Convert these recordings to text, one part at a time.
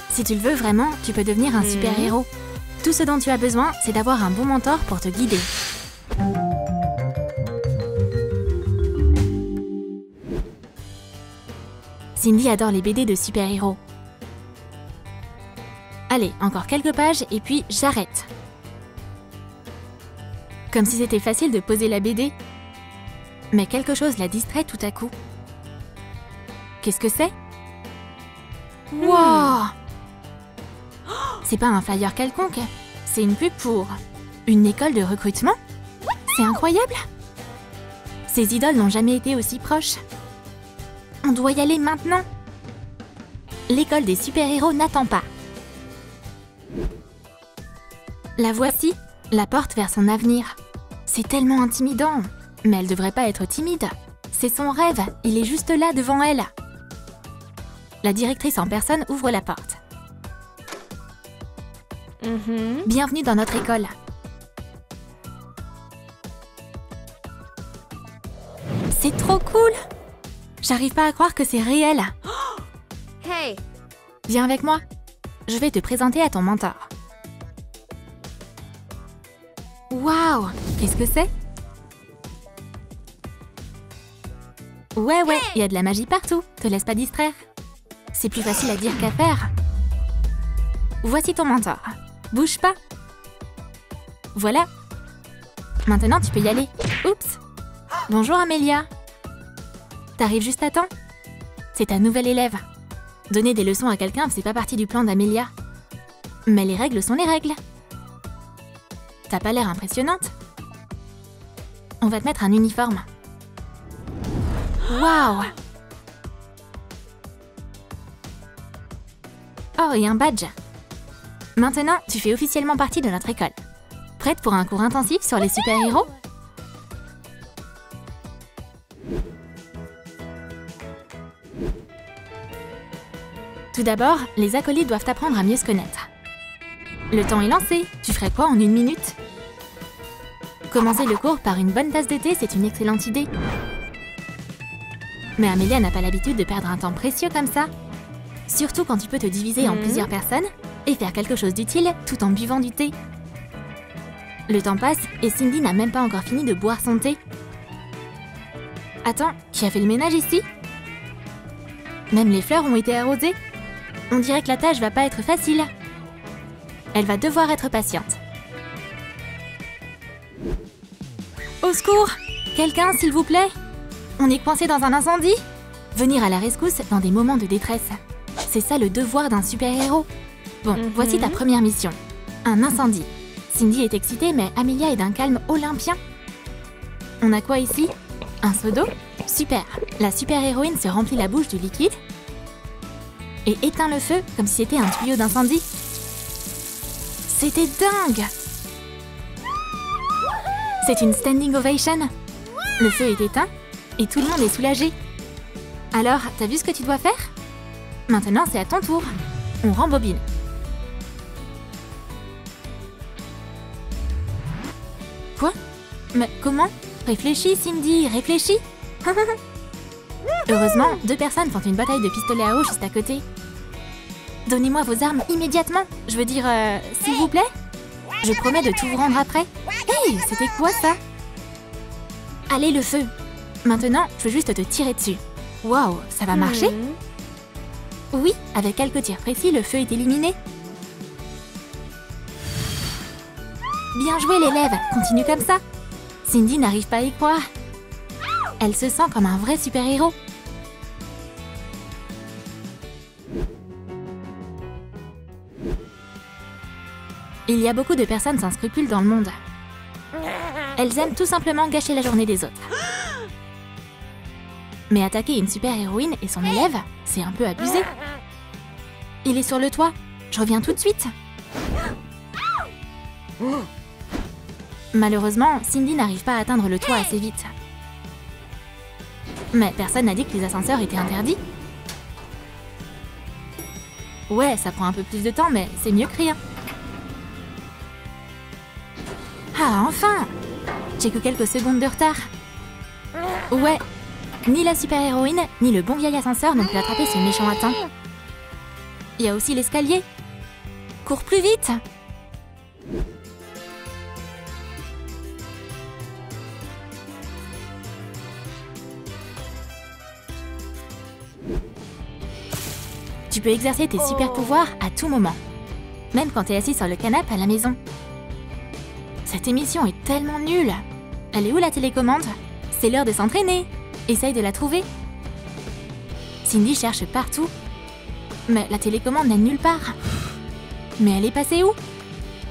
Si tu le veux vraiment, tu peux devenir un super-héros. Tout ce dont tu as besoin, c'est d'avoir un bon mentor pour te guider. Cindy adore les BD de super-héros. Allez, encore quelques pages et puis j'arrête. Comme si c'était facile de poser la BD. Mais quelque chose la distrait tout à coup. Qu'est-ce que c'est? Wow! C'est pas un flyer quelconque, c'est une pub pour une école de recrutement? C'est incroyable! Ces idoles n'ont jamais été aussi proches. On doit y aller maintenant. L'école des super-héros n'attend pas. La voici, la porte vers son avenir. C'est tellement intimidant. Mais elle devrait pas être timide. C'est son rêve, il est juste là devant elle. La directrice en personne ouvre la porte. Bienvenue dans notre école. C'est trop cool! J'arrive pas à croire que c'est réel. Hey! Viens avec moi. Je vais te présenter à ton mentor. Waouh! Qu'est-ce que c'est? Ouais, il y a de la magie partout. Te laisse pas distraire. C'est plus facile à dire qu'à faire. Voici ton mentor. Bouge pas. Voilà. Maintenant, tu peux y aller. Oups. Bonjour Amélia. T'arrives juste à temps? C'est ta nouvelle élève. Donner des leçons à quelqu'un, c'est pas partie du plan d'Amélia. Mais les règles sont les règles. T'as pas l'air impressionnante. On va te mettre un uniforme. Waouh! Oh, et un badge. Maintenant, tu fais officiellement partie de notre école. Prête pour un cours intensif sur les super-héros? Tout d'abord, les acolytes doivent apprendre à mieux se connaître. Le temps est lancé. Tu ferais quoi en 1 minute? Commencer le cours par une bonne tasse de thé, c'est une excellente idée. Mais Amélia n'a pas l'habitude de perdre un temps précieux comme ça. Surtout quand tu peux te diviser en plusieurs personnes et faire quelque chose d'utile tout en buvant du thé. Le temps passe et Cindy n'a même pas encore fini de boire son thé. Attends, qui a fait le ménage ici? Même les fleurs ont été arrosées. On dirait que la tâche va pas être facile. Elle va devoir être patiente. Au secours! Quelqu'un, s'il vous plaît? On est coincé dans un incendie? Venir à la rescousse dans des moments de détresse. C'est ça le devoir d'un super-héros. Bon, voici ta première mission. Un incendie. Cindy est excitée, mais Amélia est d'un calme olympien. On a quoi ici? Un seau d'eau? Super! La super-héroïne se remplit la bouche du liquide et éteint le feu comme si c'était un tuyau d'incendie. C'était dingue! C'est une standing ovation. Le feu est éteint et tout le monde est soulagé. Alors, t'as vu ce que tu dois faire? Maintenant, c'est à ton tour. On rembobine. Quoi? Mais comment? Réfléchis, Cindy, réfléchis. Heureusement, 2 personnes font une bataille de pistolets à eau juste à côté. Donnez-moi vos armes immédiatement. Je veux dire, s'il vous plaît. Je promets de tout vous rendre après. Hey, c'était quoi ça? Allez, le feu. Maintenant, je veux juste te tirer dessus. Waouh, ça va marcher? Oui, avec quelques tirs précis, le feu est éliminé. Bien joué, l'élève. Continue comme ça. Cindy n'arrive pas à y croire. Elle se sent comme un vrai super-héros. Il y a beaucoup de personnes sans scrupules dans le monde. Elles aiment tout simplement gâcher la journée des autres. Mais attaquer une super-héroïne et son élève, c'est un peu abusé. Il est sur le toit. Je reviens tout de suite. Malheureusement, Cindy n'arrive pas à atteindre le toit assez vite. Mais personne n'a dit que les ascenseurs étaient interdits. Ouais, ça prend un peu plus de temps, mais c'est mieux que rien. Ah, enfin! J'ai que quelques secondes de retard. Ouais, ni la super-héroïne, ni le bon vieil ascenseur n'ont pu attraper ce méchant à temps. Il y a aussi l'escalier. Cours plus vite! Tu peux exercer tes super pouvoirs à tout moment, même quand t'es assis sur le canapé à la maison. Cette émission est tellement nulle. Elle est où la télécommande? C'est l'heure de s'entraîner. Essaye de la trouver. Cindy cherche partout. Mais la télécommande n'est nulle part. Mais elle est passée où?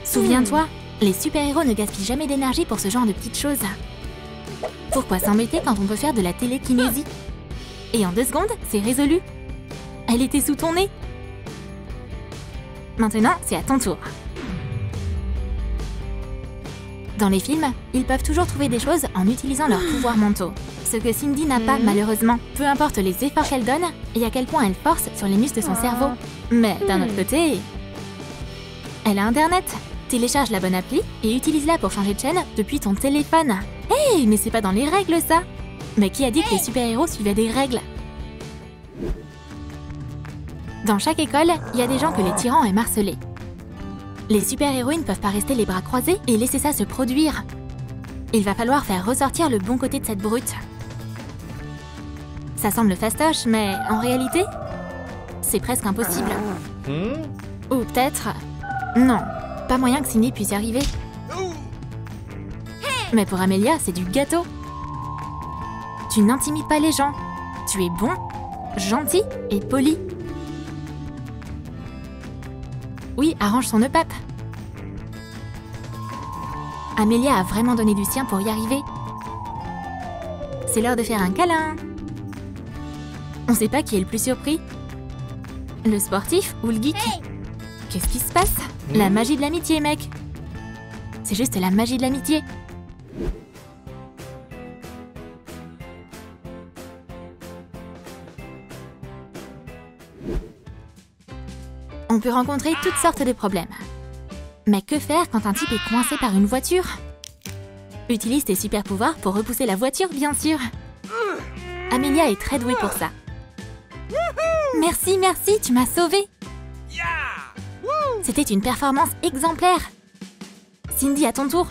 Souviens-toi, les super-héros ne gaspillent jamais d'énergie pour ce genre de petites choses. Pourquoi s'embêter quand on peut faire de la télékinésie? Et en 2 secondes, c'est résolu. Elle était sous ton nez. Maintenant, c'est à ton tour. Dans les films, ils peuvent toujours trouver des choses en utilisant leurs pouvoirs mentaux. Ce que Cindy n'a pas, malheureusement. Peu importe les efforts qu'elle donne et à quel point elle force sur les muscles de son cerveau. Mais d'un autre côté, elle a Internet. Télécharge la bonne appli et utilise-la pour changer de chaîne depuis ton téléphone. Hey, mais c'est pas dans les règles, ça! Mais qui a dit que les super-héros suivaient des règles? Dans chaque école, il y a des gens que les tyrans aiment harceler. Les super-héroïnes peuvent pas rester les bras croisés et laisser ça se produire. Il va falloir faire ressortir le bon côté de cette brute. Ça semble fastoche, mais en réalité, c'est presque impossible. Ou peut-être... Non, pas moyen que Cindy puisse y arriver. Mais pour Amelia, c'est du gâteau. Tu n'intimides pas les gens. Tu es bon, gentil et poli. Oui, arrange son nœud pape. Amelia a vraiment donné du sien pour y arriver. C'est l'heure de faire un câlin. On sait pas qui est le plus surpris. Le sportif ou le geek? Qu'est-ce qui se passe? La magie de l'amitié, mec. C'est juste la magie de l'amitié. On peut rencontrer toutes sortes de problèmes. Mais que faire quand un type est coincé par une voiture? Utilise tes super pouvoirs pour repousser la voiture, bien sûr. Amelia est très douée pour ça. Merci, merci, tu m'as sauvée. C'était une performance exemplaire. Cindy, à ton tour.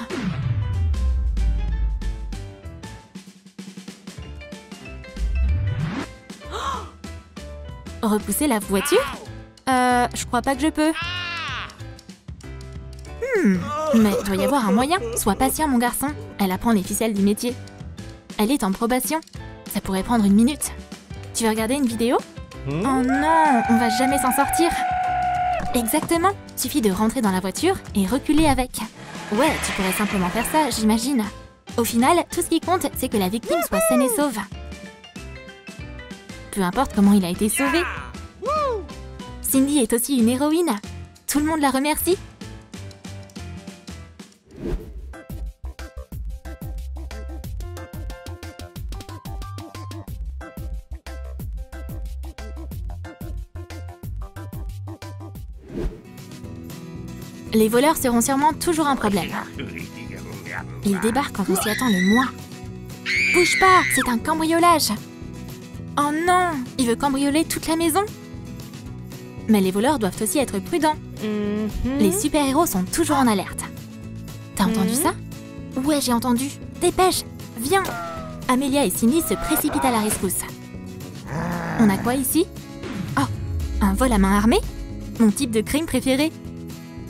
Repousser la voiture? Je crois pas que je peux. Mais il doit y avoir un moyen. Sois patient, mon garçon. Elle apprend les ficelles du métier. Elle est en probation. Ça pourrait prendre 1 minute. Tu veux regarder une vidéo? Oh non, on va jamais s'en sortir. Exactement. Suffit de rentrer dans la voiture et reculer avec. Ouais, tu pourrais simplement faire ça, j'imagine. Au final, tout ce qui compte, c'est que la victime soit saine et sauve. Peu importe comment il a été sauvé. Cindy est aussi une héroïne. Tout le monde la remercie. Les voleurs seront sûrement toujours un problème. Ils débarquent quand on s'y attend le moins. Bouge pas, c'est un cambriolage. Oh non, il veut cambrioler toute la maison. Mais les voleurs doivent aussi être prudents. Les super-héros sont toujours en alerte. T'as entendu ça? Ouais, j'ai entendu. Dépêche, viens. Amelia et Cindy se précipitent à la rescousse. On a quoi ici? Oh, un vol à main armée? Mon type de crime préféré.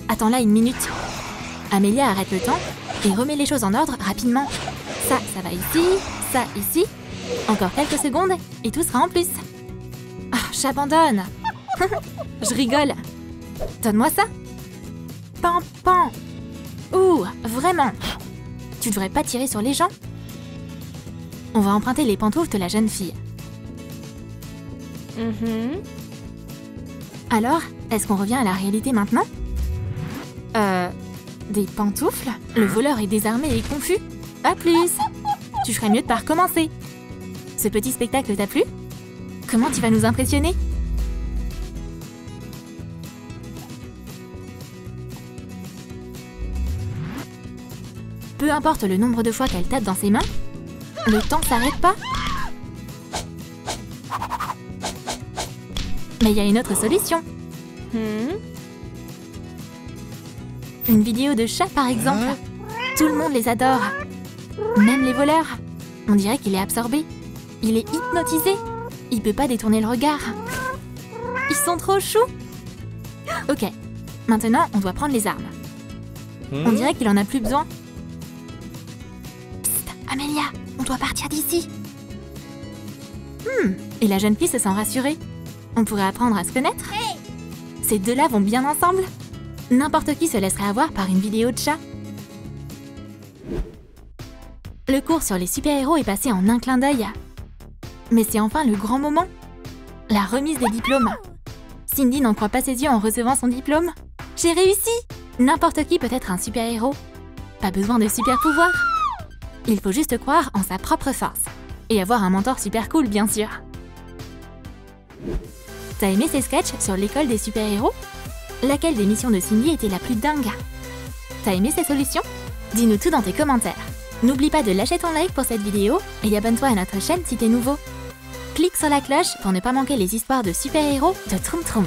Attends là 1 minute. Amelia arrête le temps et remet les choses en ordre rapidement. Ça va ici, ça ici. Encore quelques secondes et tout sera en plus. Ah, j'abandonne. Je rigole. Donne-moi ça. Pan, pan. Ouh, vraiment. Tu devrais pas tirer sur les gens. On va emprunter les pantoufles de la jeune fille. Alors, est-ce qu'on revient à la réalité maintenant? Des pantoufles? Le voleur est désarmé et confus. À plus. Tu ferais mieux de pas recommencer. Ce petit spectacle t'a plu? Comment tu vas nous impressionner? Peu importe le nombre de fois qu'elle tape dans ses mains, le temps s'arrête pas. Mais il y a une autre solution. Une vidéo de chat par exemple. Tout le monde les adore. Même les voleurs. On dirait qu'il est absorbé. Il est hypnotisé. Il peut pas détourner le regard. Ils sont trop choux. Ok, maintenant on doit prendre les armes. On dirait qu'il en a plus besoin. Psst, Amelia, on doit partir d'ici. Et la jeune fille se sent rassurée. On pourrait apprendre à se connaître. Ces deux-là vont bien ensemble. N'importe qui se laisserait avoir par une vidéo de chat. Le cours sur les super-héros est passé en un clin d'œil. Mais c'est enfin le grand moment. La remise des diplômes. Cindy n'en croit pas ses yeux en recevant son diplôme. J'ai réussi! N'importe qui peut être un super-héros. Pas besoin de super-pouvoirs. Il faut juste croire en sa propre force. Et avoir un mentor super cool, bien sûr. T'as aimé ces sketchs sur l'école des super-héros? Laquelle des missions de Cindy était la plus dingue? T'as aimé ces solutions? Dis-nous tout dans tes commentaires. N'oublie pas de lâcher ton like pour cette vidéo et abonne-toi à notre chaîne si t'es nouveau. Clique sur la cloche pour ne pas manquer les histoires de super-héros de Troom Troom.